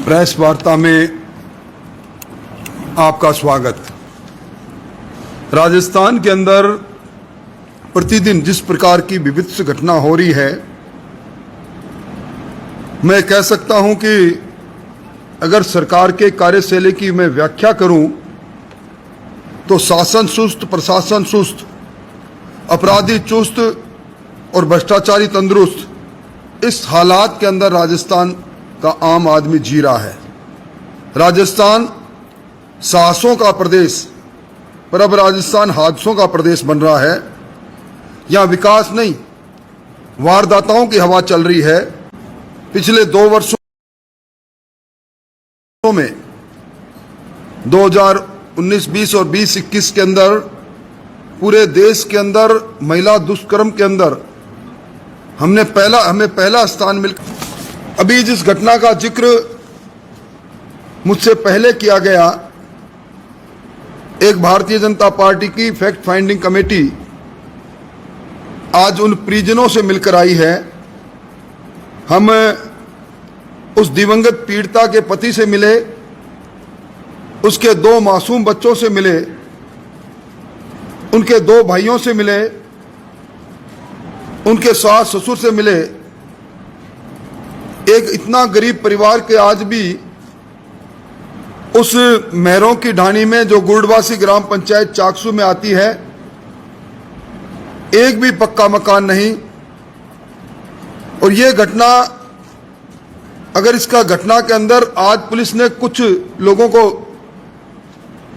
Press वार्ता में आपका स्वागत। राजस्थान के अंदर प्रतिदिन जिस प्रकार की विभत्स घटना हो रही है, मैं कह सकता हूं कि अगर सरकार के कार्यशैली की मैं व्याख्या करूं तो शासन सुस्त, प्रशासन सुस्त, अपराधी चुस्त और भ्रष्टाचारी तंदुरुस्त, इस हालात के अंदर राजस्थान का आम आदमी जी रहा है। राजस्थान साहसों का प्रदेश, पर अब राजस्थान हादसों का प्रदेश बन रहा है। यहां विकास नहीं, वारदाताओं की हवा चल रही है। पिछले 2 वर्षों में 2019-20 और 20-21 के अंदर पूरे देश के अंदर महिला दुष्कर्म के अंदर हमें पहला स्थान मिल। अभी जिस घटना का जिक्र मुझसे पहले किया गया, एक भारतीय जनता पार्टी की फैक्ट फाइंडिंग कमेटी आज उन परिजनों से मिलकर आई है। हम उस दिवंगत पीड़िता के पति से मिले, उसके 2 मासूम बच्चों से मिले, उनके 2 भाइयों से मिले, उनके सास ससुर से मिले। एक इतना गरीब परिवार के आज भी उस मेहरों की ढाणी में जो गुरडवासी ग्राम पंचायत चाकसू में आती है, एक भी पक्का मकान नहीं। और ये घटना, अगर इसका घटना के अंदर आज पुलिस ने कुछ लोगों को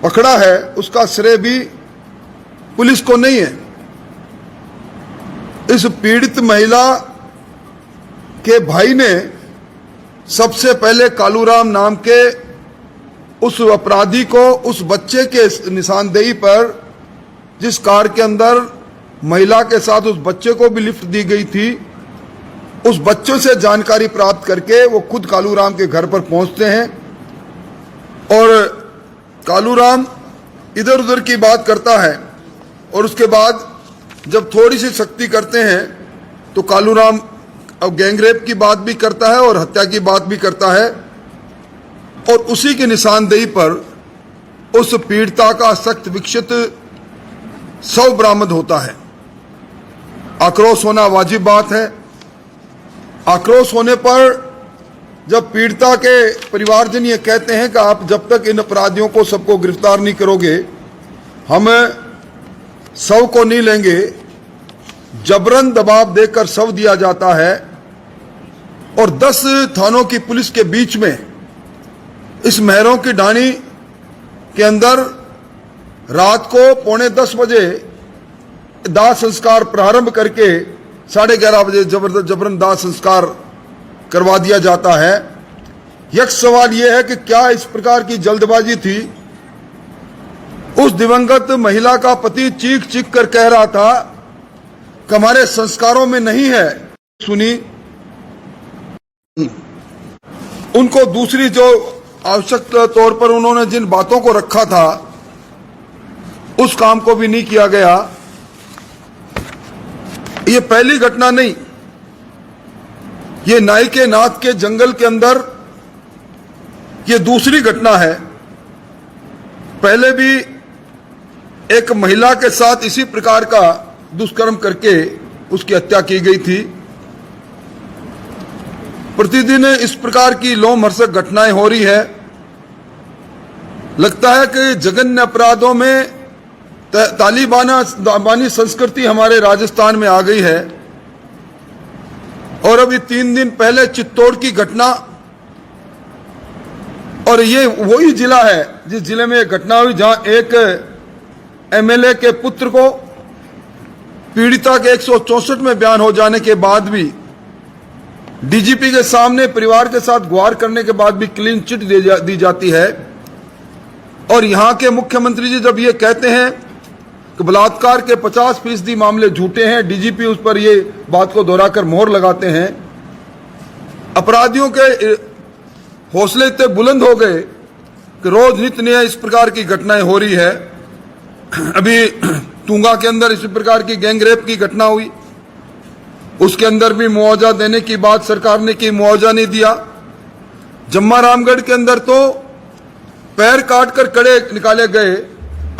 पकड़ा है, उसका श्रेय भी पुलिस को नहीं है। इस पीड़ित महिला के भाई ने सबसे पहले कालूराम नाम के उस अपराधी को, उस बच्चे के निशानदेही पर, जिस कार के अंदर महिला के साथ उस बच्चे को भी लिफ्ट दी गई थी, उस बच्चों से जानकारी प्राप्त करके वो खुद कालूराम के घर पर पहुंचते हैं। और कालूराम इधर उधर की बात करता है और उसके बाद जब थोड़ी सी सख्ती करते हैं तो कालूराम अब गैंगरेप की बात भी करता है और हत्या की बात भी करता है। और उसी की निशानदेही पर उस पीड़िता का सख्त विकसित शव बरामद होता है। आक्रोश होना वाजिब बात है। आक्रोश होने पर जब पीड़िता के परिवारजन ये कहते हैं कि आप जब तक इन अपराधियों को सबको गिरफ्तार नहीं करोगे, हम शव को नहीं लेंगे, जबरन दबाव देकर शव दिया जाता है। और 10 थानों की पुलिस के बीच में इस मेहरों की ढाणी के अंदर रात को 9:45 बजे दाह संस्कार प्रारंभ करके 11:30 बजे जबरन दाह संस्कार करवा दिया जाता है। एक सवाल यह है कि क्या इस प्रकार की जल्दबाजी थी? उस दिवंगत महिला का पति चीख चीख कर कह रहा था कि हमारे संस्कारों में नहीं है। सुनी उनको दूसरी जो आवश्यक तौर पर उन्होंने जिन बातों को रखा था, उस काम को भी नहीं किया गया। ये पहली घटना नहीं, ये नाई के नाथ के जंगल के अंदर ये दूसरी घटना है। पहले भी एक महिला के साथ इसी प्रकार का दुष्कर्म करके उसकी हत्या की गई थी। प्रतिदिन इस प्रकार की लोमहर्षक घटनाएं हो रही है। लगता है कि जघन्य अपराधों में तालिबानी संस्कृति हमारे राजस्थान में आ गई है। और अभी 3 दिन पहले चित्तौड़ की घटना, और ये वही जिला है जिस जिले में एक घटना हुई जहां एक एमएलए के पुत्र को पीड़िता के 164 में बयान हो जाने के बाद भी, डीजीपी के सामने परिवार के साथ गुहार करने के बाद भी क्लीन चिट दी जाती है। और यहां के मुख्यमंत्री जी जब ये कहते हैं कि बलात्कार के 50% मामले झूठे हैं, डीजीपी उस पर ये बात को दोहराकर मोहर लगाते हैं। अपराधियों के हौसले इतने बुलंद हो गए कि रोज नित्य नया इस प्रकार की घटनाएं हो रही है। अभी टूंगा के अंदर इसी प्रकार की गैंगरेप की घटना हुई, उसके अंदर भी मुआवजा देने की बात सरकार ने की, मुआवजा नहीं दिया। जम्मा रामगढ़ के अंदर तो पैर काट कर कड़े निकाले गए,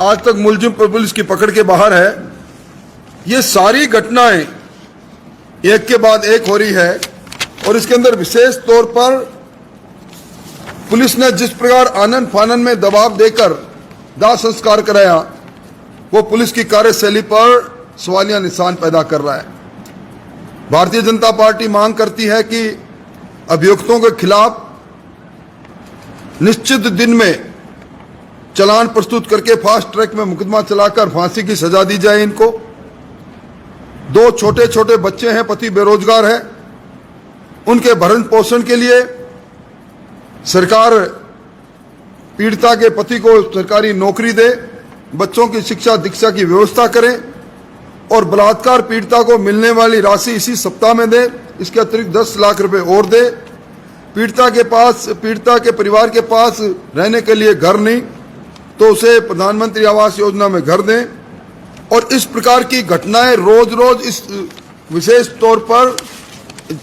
आज तक मुलजिम पुलिस की पकड़ के बाहर है। ये सारी घटनाएं एक के बाद एक हो रही है और इसके अंदर विशेष तौर पर पुलिस ने जिस प्रकार आनन फानन में दबाव देकर दाह संस्कार कराया, वो पुलिस की कार्यशैली पर सवालिया निशान पैदा कर रहा है। भारतीय जनता पार्टी मांग करती है कि अभियुक्तों के खिलाफ निश्चित दिन में चालान प्रस्तुत करके फास्ट ट्रैक में मुकदमा चलाकर फांसी की सजा दी जाए इनको। 2 छोटे छोटे बच्चे हैं, पति बेरोजगार है, उनके भरण पोषण के लिए सरकार पीड़िता के पति को सरकारी नौकरी दे, बच्चों की शिक्षा दीक्षा की व्यवस्था करे और बलात्कार पीड़िता को मिलने वाली राशि इसी सप्ताह में दे। इसके अतिरिक्त 10 लाख रुपए और दे। पीड़िता के परिवार के पास रहने के लिए घर नहीं तो उसे प्रधानमंत्री आवास योजना में घर दें। और इस प्रकार की घटनाएं रोज रोज इस विशेष तौर पर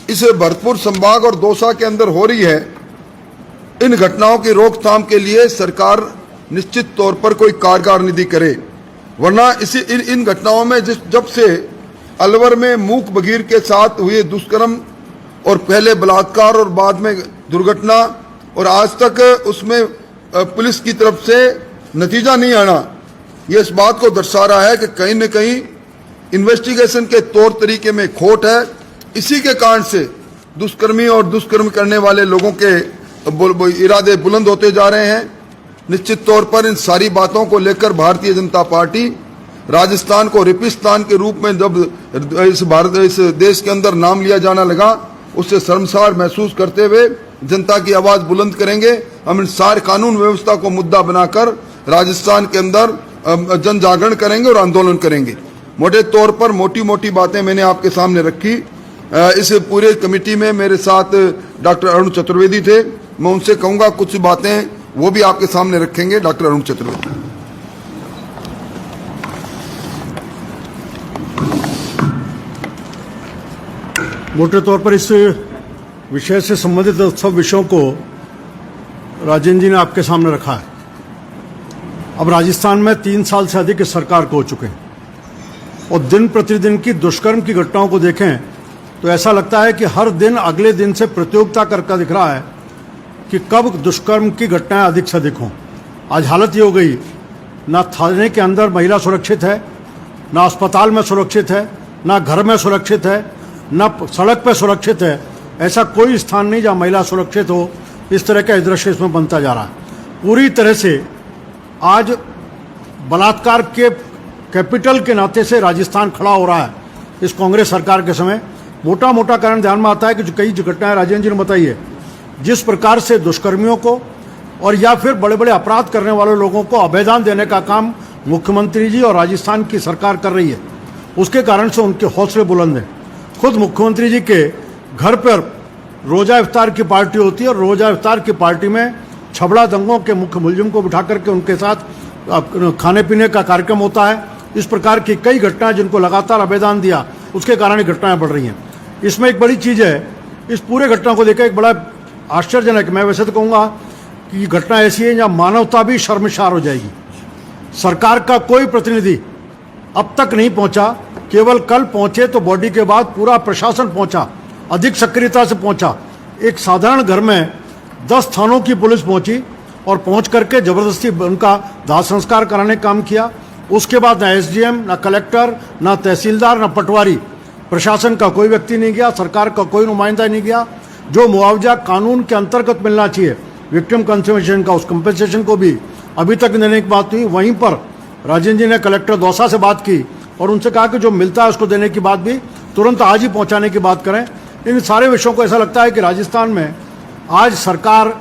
इस भरतपुर संभाग और दौसा के अंदर हो रही है। इन घटनाओं की रोकथाम के लिए सरकार निश्चित तौर पर कोई कारगर निधि करे, वरना इन घटनाओं में जब से अलवर में मूक बगीर के साथ हुए दुष्कर्म और पहले बलात्कार और बाद में दुर्घटना और आज तक उसमें पुलिस की तरफ से नतीजा नहीं आना, ये इस बात को दर्शा रहा है कि कहीं न कहीं इन्वेस्टिगेशन के तौर तरीके में खोट है। इसी के कारण से दुष्कर्मी और दुष्कर्म करने वाले लोगों के इरादे बुलंद होते जा रहे हैं। निश्चित तौर पर इन सारी बातों को लेकर भारतीय जनता पार्टी राजस्थान को रेपिस्तान के रूप में जब इस देश के अंदर नाम लिया जाना लगा, उससे शर्मसार महसूस करते हुए जनता की आवाज बुलंद करेंगे। हम इन सारे कानून व्यवस्था को मुद्दा बनाकर राजस्थान के अंदर जन जागरण करेंगे और आंदोलन करेंगे। मोटे तौर पर मोटी मोटी बातें मैंने आपके सामने रखी। इस पूरे कमेटी में मेरे साथ डॉक्टर अरुण चतुर्वेदी थे। मैं उनसे कहूंगा कुछ बातें वो भी आपके सामने रखेंगे। डॉक्टर अरुण चतुर्वेदी। मोटे तौर पर इस विषय से संबंधित सब विषयों को राजेंद्र जी ने आपके सामने रखा है। अब राजस्थान में 3 साल से अधिक इस सरकार को हो चुके हैं और दिन प्रतिदिन की दुष्कर्म की घटनाओं को देखें तो ऐसा लगता है कि हर दिन अगले दिन से प्रतियोगिता करके दिख रहा है कि कब दुष्कर्म की घटनाएं अधिक से अधिक हों। आज हालत ये हो गई, ना थाने के अंदर महिला सुरक्षित है, ना अस्पताल में सुरक्षित है, ना घर में सुरक्षित है, ना सड़क पर सुरक्षित है। ऐसा कोई स्थान नहीं जहां महिला सुरक्षित हो। इस तरह का दृश्य इसमें बनता जा रहा है। पूरी तरह से आज बलात्कार के कैपिटल के नाते से राजस्थान खड़ा हो रहा है इस कांग्रेस सरकार के समय। मोटा मोटा कारण ध्यान में आता है कि जो कई घटनाएं राजेंद्र जी ने बताई है, जिस प्रकार से दुष्कर्मियों को और या फिर बड़े बड़े अपराध करने वाले लोगों को अभयदान देने का काम मुख्यमंत्री जी और राजस्थान की सरकार कर रही है, उसके कारण से उनके हौसले बुलंद हैं। खुद मुख्यमंत्री जी के घर पर रोजा इफ्तार की पार्टी होती है और रोजा इफ्तार की पार्टी में छबड़ा दंगों के मुख्य मुलजिम को बिठा करके उनके साथ खाने पीने का कार्यक्रम होता है। इस प्रकार की कई घटनाएं जिनको लगातार अभयदान दिया, उसके कारण घटनाएं बढ़ रही हैं। इसमें एक बड़ी चीज़ है, इस पूरे घटना को देखकर एक बड़ा आश्चर्यजनक, मैं वैसे तो कहूँगा कि घटना ऐसी है जहाँ मानवता भी शर्मसार हो जाएगी। सरकार का कोई प्रतिनिधि अब तक नहीं पहुँचा, केवल कल पहुँचे तो बॉडी के बाद पूरा प्रशासन पहुँचा, अधिक सक्रियता से पहुँचा। एक साधारण घर में 10 थानों की पुलिस पहुँची और पहुँच करके ज़बरदस्ती उनका दाह संस्कार कराने का काम किया। उसके बाद ना एसडीएम, ना कलेक्टर, ना तहसीलदार, ना पटवारी, प्रशासन का कोई व्यक्ति नहीं गया, सरकार का कोई नुमाइंदा नहीं गया। जो मुआवजा कानून के अंतर्गत मिलना चाहिए विक्टिम कंपनसेशन का, उस कंपनसेशन को भी अभी तक देने की बात हुई। वहीं पर राजेंद्र जी ने कलेक्टर दौसा से बात की और उनसे कहा कि जो मिलता है उसको देने की बात भी तुरंत आज ही पहुंचाने की बात करें। इन सारे विषयों को ऐसा लगता है कि राजस्थान में आज सरकार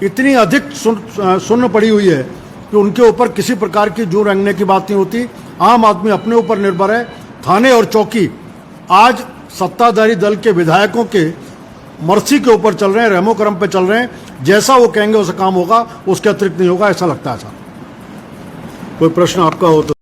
इतनी अधिक सुन्न पड़ी हुई है कि उनके ऊपर किसी प्रकार की जू रंगने की बात नहीं होती। आम आदमी अपने ऊपर निर्भर है। थाने और चौकी आज सत्ताधारी दल के विधायकों के मर्सी के ऊपर चल रहे हैं, रहमो करम पे चल रहे हैं। जैसा वो कहेंगे वैसा काम होगा, उसके अतिरिक्त नहीं होगा, ऐसा लगता है। सर, कोई प्रश्न आपका हो तो